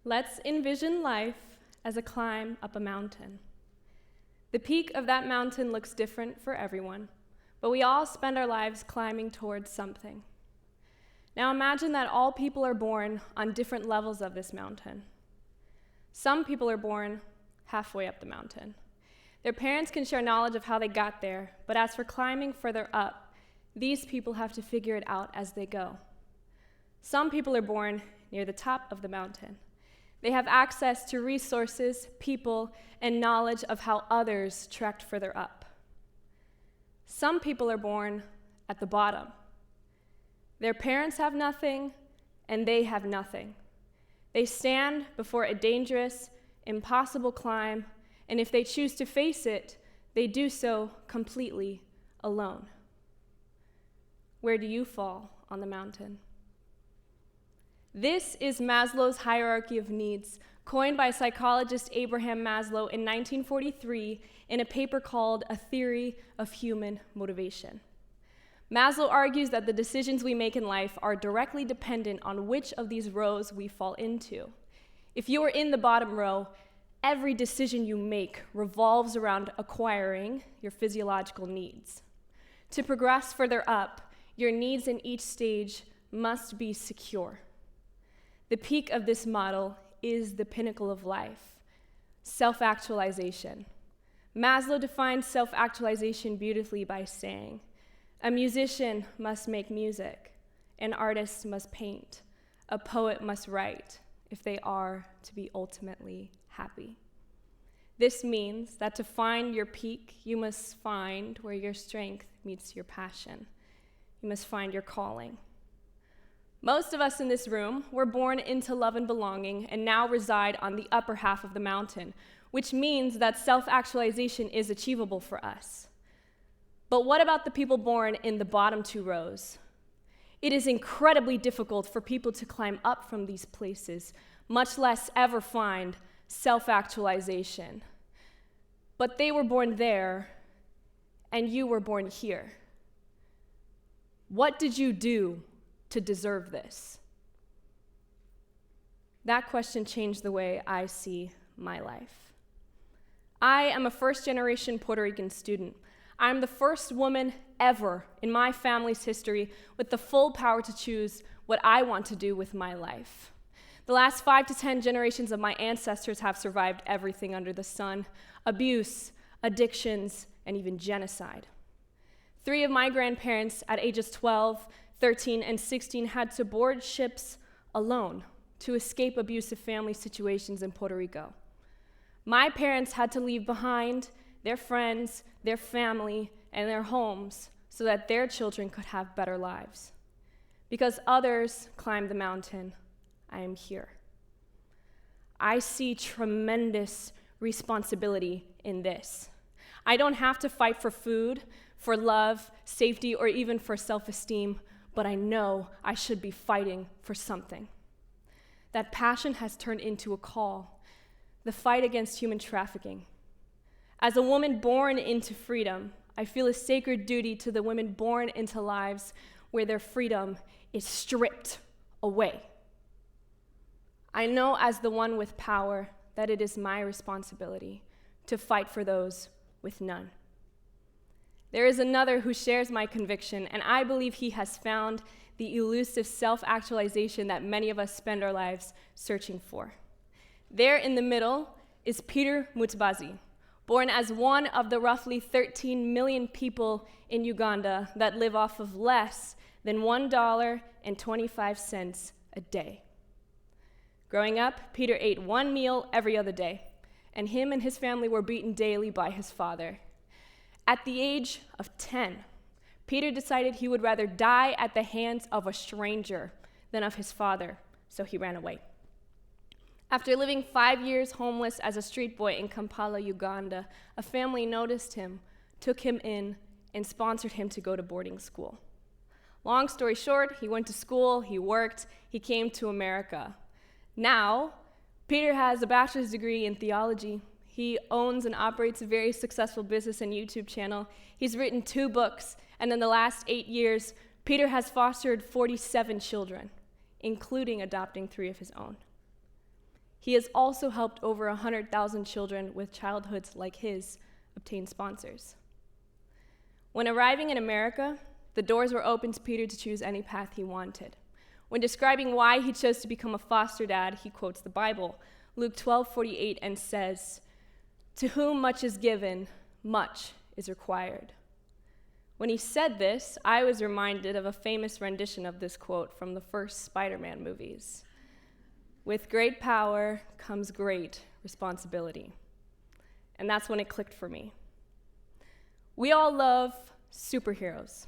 Let's envision life as a climb up a mountain. The peak of that mountain looks different for everyone, but we all spend our lives climbing towards something. Now imagine that all people are born on different levels of this mountain. Some people are born halfway up the mountain. Their parents can share knowledge of how they got there, but as for climbing further up, these people have to figure it out as they go. Some people are born near the top of the mountain. They have access to resources, people, and knowledge of how others trekked further up. Some people are born at the bottom. Their parents have nothing, and they have nothing. They stand before a dangerous, impossible climb, and if they choose to face it, they do so completely alone. Where do you fall on the mountain? This is Maslow's hierarchy of needs, coined by psychologist Abraham Maslow in 1943 in a paper called A Theory of Human Motivation. Maslow argues that the decisions we make in life are directly dependent on which of these rows we fall into. If you are in the bottom row, every decision you make revolves around acquiring your physiological needs. To progress further up, your needs in each stage must be secure. The peak of this model is the pinnacle of life, self-actualization. Maslow defines self-actualization beautifully by saying, a musician must make music, an artist must paint, a poet must write, if they are to be ultimately happy. This means that to find your peak, you must find where your strength meets your passion. You must find your calling. Most of us in this room were born into love and belonging and now reside on the upper half of the mountain, which means that self-actualization is achievable for us. But what about the people born in the bottom two rows? It is incredibly difficult for people to climb up from these places, much less ever find self-actualization. But they were born there, and you were born here. What did you do to deserve this? That question changed the way I see my life. I am a first-generation Puerto Rican student. I'm the first woman ever in my family's history with the full power to choose what I want to do with my life. The last 5 to 10 generations of my ancestors have survived everything under the sun: abuse, addictions, and even genocide. 3 of my grandparents at ages 12, 13, and 16 had to board ships alone to escape abusive family situations in Puerto Rico. My parents had to leave behind their friends, their family, and their homes so that their children could have better lives. Because others climbed the mountain, I am here. I see tremendous responsibility in this. I don't have to fight for food, for love, safety, or even for self-esteem, but I know I should be fighting for something. That passion has turned into a call, the fight against human trafficking. As a woman born into freedom, I feel a sacred duty to the women born into lives where their freedom is stripped away. I know as the one with power that it is my responsibility to fight for those with none. There is another who shares my conviction, and I believe he has found the elusive self-actualization that many of us spend our lives searching for. There in the middle is Peter Mutabazi, born as one of the roughly 13 million people in Uganda that live off of less than $1.25 a day. Growing up, Peter ate one meal every other day, and him and his family were beaten daily by his father. At the age of 10, Peter decided he would rather die at the hands of a stranger than of his father, so he ran away. After living 5 years homeless as a street boy in Kampala, Uganda, a family noticed him, took him in, and sponsored him to go to boarding school. Long story short, he went to school, he worked, he came to America. Now, Peter has a bachelor's degree in theology. He owns and operates a very successful business and YouTube channel. He's written 2 books, and in the last 8 years, Peter has fostered 47 children, including adopting 3 of his own. He has also helped over 100,000 children with childhoods like his obtain sponsors. When arriving in America, the doors were open to Peter to choose any path he wanted. When describing why he chose to become a foster dad, he quotes the Bible, Luke 12:48, and says, "To whom much is given, much is required." When he said this, I was reminded of a famous rendition of this quote from the first Spider-Man movies. With great power comes great responsibility. And that's when it clicked for me. We all love superheroes.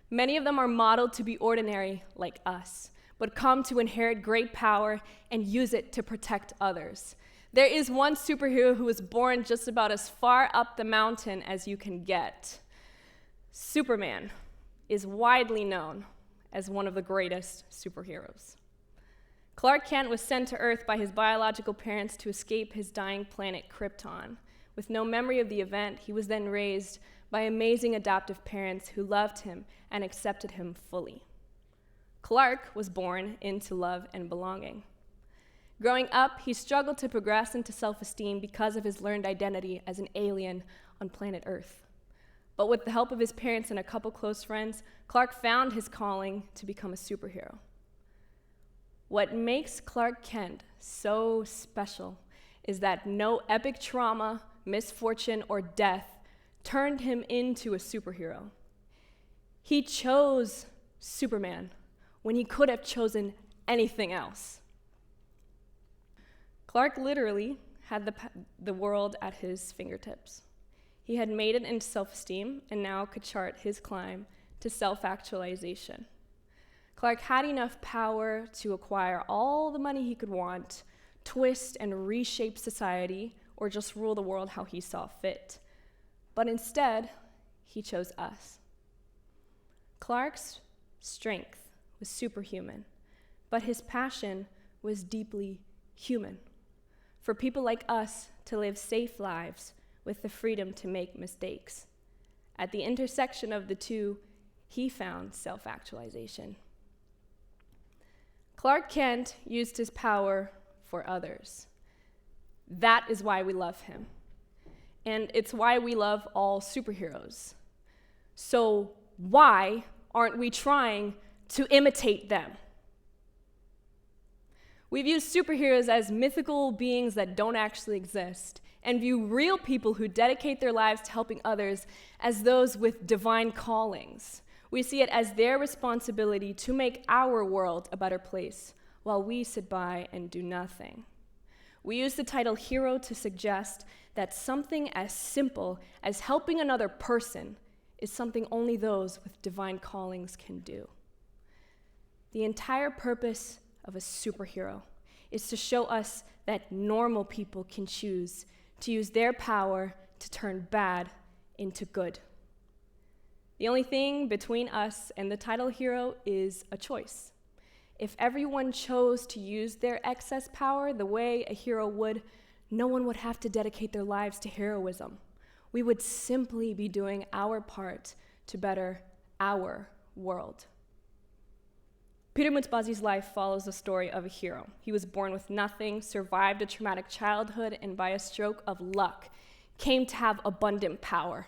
Many of them are modeled to be ordinary like us, but come to inherit great power and use it to protect others. There is one superhero who was born just about as far up the mountain as you can get. Superman is widely known as one of the greatest superheroes. Clark Kent was sent to Earth by his biological parents to escape his dying planet Krypton. With no memory of the event, he was then raised by amazing adoptive parents who loved him and accepted him fully. Clark was born into love and belonging. Growing up, he struggled to progress into self-esteem because of his learned identity as an alien on planet Earth. But with the help of his parents and a couple close friends, Clark found his calling to become a superhero. What makes Clark Kent so special is that no epic trauma, misfortune, or death turned him into a superhero. He chose Superman when he could have chosen anything else. Clark literally had the world at his fingertips. He had made it into self-esteem and now could chart his climb to self-actualization. Clark had enough power to acquire all the money he could want, twist and reshape society, or just rule the world how he saw fit. But instead, he chose us. Clark's strength was superhuman, but his passion was deeply human. For people like us to live safe lives with the freedom to make mistakes. At the intersection of the two, he found self-actualization. Clark Kent used his power for others. That is why we love him. And it's why we love all superheroes. So why aren't we trying to imitate them? We view superheroes as mythical beings that don't actually exist, and view real people who dedicate their lives to helping others as those with divine callings. We see it as their responsibility to make our world a better place, while we sit by and do nothing. We use the title hero to suggest that something as simple as helping another person is something only those with divine callings can do. The entire purpose of a superhero is to show us that normal people can choose to use their power to turn bad into good. The only thing between us and the title hero is a choice. If everyone chose to use their excess power the way a hero would, no one would have to dedicate their lives to heroism. We would simply be doing our part to better our world. Peter Mutbazi's life follows the story of a hero. He was born with nothing, survived a traumatic childhood, and by a stroke of luck, came to have abundant power.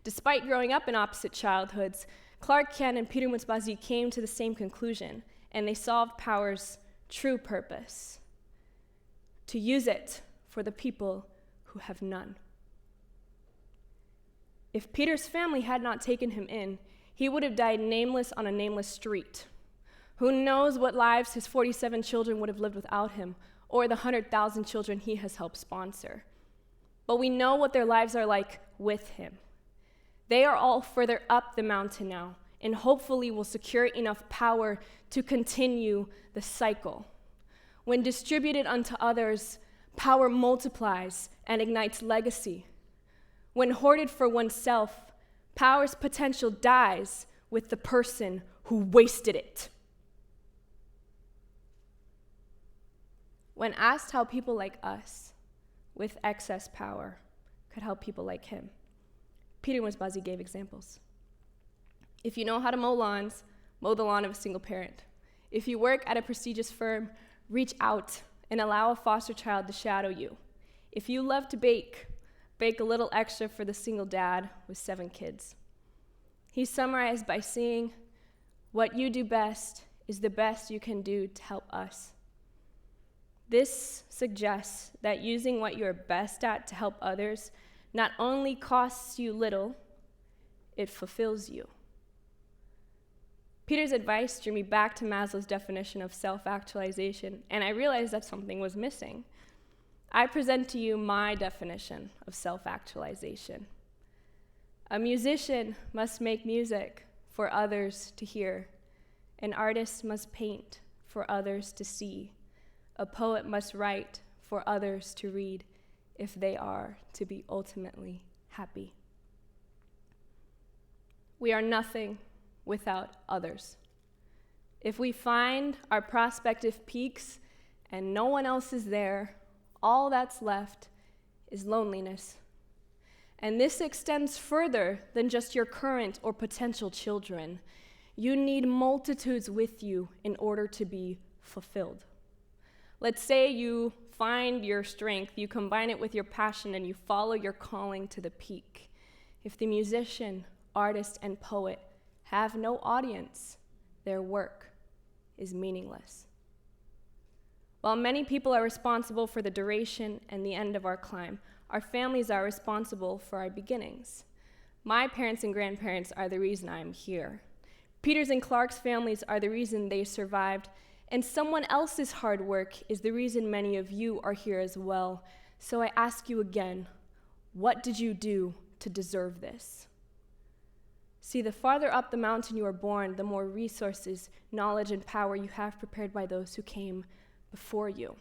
Despite growing up in opposite childhoods, Clark Kent and Peter Mutbazi came to the same conclusion, and they solved power's true purpose: to use it for the people who have none. If Peter's family had not taken him in, he would have died nameless on a nameless street. Who knows what lives his 47 children would have lived without him, or the 100,000 children he has helped sponsor. But we know what their lives are like with him. They are all further up the mountain now, and hopefully will secure enough power to continue the cycle. When distributed unto others, power multiplies and ignites legacy. When hoarded for oneself, power's potential dies with the person who wasted it. When asked how people like us, with excess power, could help people like him, Peter Mutbazi gave examples. If you know how to mow lawns, mow the lawn of a single parent. If you work at a prestigious firm, reach out and allow a foster child to shadow you. If you love to bake, bake a little extra for the single dad with 7 kids. He summarized by saying, "What you do best is the best you can do to help us." This suggests that using what you're best at to help others not only costs you little, it fulfills you. Peter's advice drew me back to Maslow's definition of self-actualization, and I realized that something was missing. I present to you my definition of self-actualization. A musician must make music for others to hear. An artist must paint for others to see. A poet must write for others to read if they are to be ultimately happy. We are nothing without others. If we find our prospective peaks and no one else is there, all that's left is loneliness. And this extends further than just your current or potential children. You need multitudes with you in order to be fulfilled. Let's say you find your strength, you combine it with your passion, and you follow your calling to the peak. If the musician, artist, and poet have no audience, their work is meaningless. While many people are responsible for the duration and the end of our climb, our families are responsible for our beginnings. My parents and grandparents are the reason I am here. Peter's and Clark's families are the reason they survived, and someone else's hard work is the reason many of you are here as well. So I ask you again, what did you do to deserve this? See, the farther up the mountain you are born, the more resources, knowledge, and power you have prepared by those who came before you.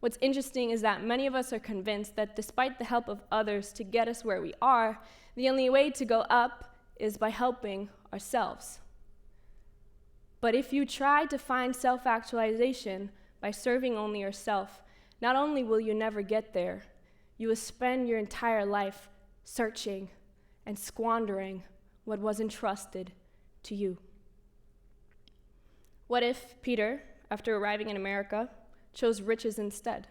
What's interesting is that many of us are convinced that despite the help of others to get us where we are, the only way to go up is by helping ourselves. But if you try to find self-actualization by serving only yourself, not only will you never get there, you will spend your entire life searching and squandering what was entrusted to you. What if Peter, after arriving in America, chose riches instead?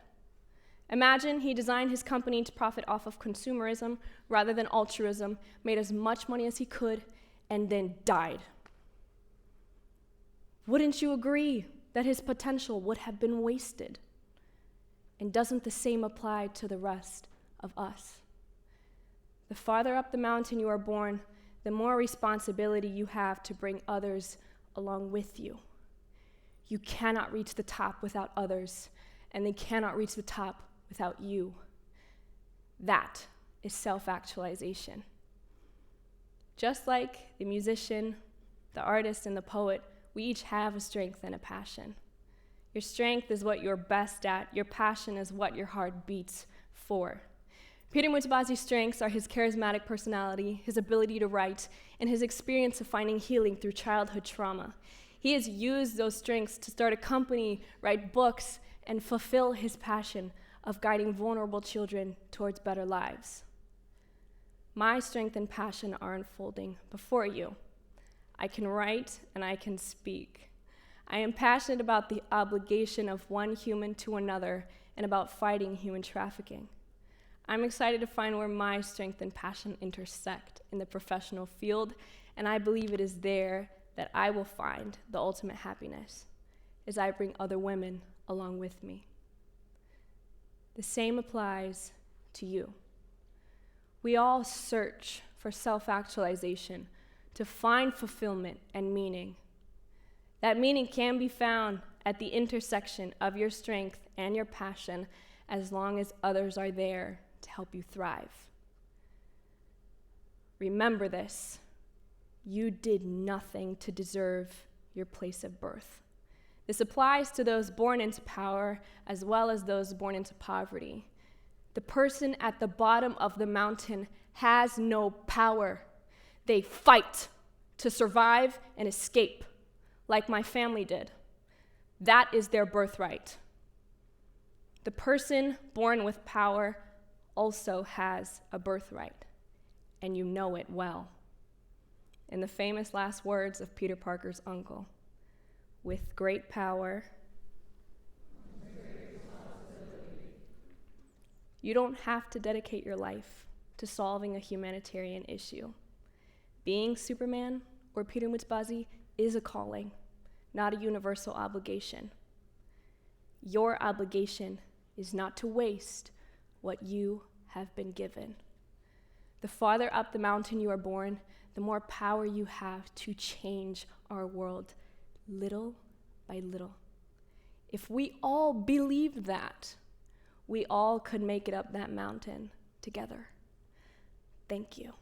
Imagine he designed his company to profit off of consumerism rather than altruism, made as much money as he could, and then died. Wouldn't you agree that his potential would have been wasted? And doesn't the same apply to the rest of us? The farther up the mountain you are born, the more responsibility you have to bring others along with you. You cannot reach the top without others, and they cannot reach the top without you. That is self-actualization. Just like the musician, the artist, and the poet, we each have a strength and a passion. Your strength is what you're best at. Your passion is what your heart beats for. Peter Mutabazi's strengths are his charismatic personality, his ability to write, and his experience of finding healing through childhood trauma. He has used those strengths to start a company, write books, and fulfill his passion of guiding vulnerable children towards better lives. My strength and passion are unfolding before you. I can write and I can speak. I am passionate about the obligation of one human to another and about fighting human trafficking. I'm excited to find where my strength and passion intersect in the professional field, and I believe it is there that I will find the ultimate happiness as I bring other women along with me. The same applies to you. We all search for self-actualization to find fulfillment and meaning. That meaning can be found at the intersection of your strength and your passion as long as others are there to help you thrive. Remember this. You did nothing to deserve your place of birth. This applies to those born into power as well as those born into poverty. The person at the bottom of the mountain has no power. They fight to survive and escape, like my family did. That is their birthright. The person born with power also has a birthright, and you know it well. In the famous last words of Peter Parker's uncle, with great power You don't have to dedicate your life to solving a humanitarian issue. Being Superman or Peter Mutbazi is a calling, not a universal obligation. Your obligation is not to waste what you have been given. The farther up the mountain you are born, the more power you have to change our world little by little. If we all believed that, we all could make it up that mountain together. Thank you.